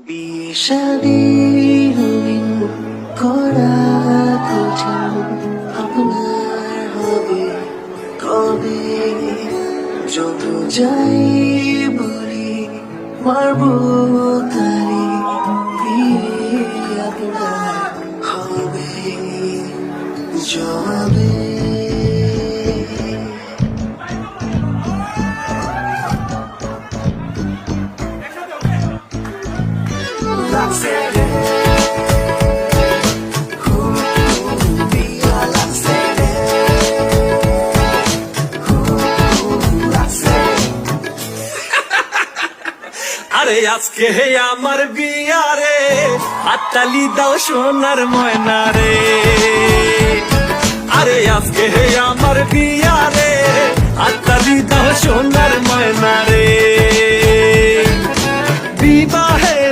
বিয়ে শাদী রঙিন করা কঠিন, আপনার হবে কবে? যত যাই বলি মারবো তালি, বিয়ে আপনার হবে জবে। আরে আজকে আমার বিয়া রে, হাততালি দাও সোনার ময়না রে। আরে আজকে আমার বিয়া রে, হাততালি দাও সোনার ময়না রে। বিবাহে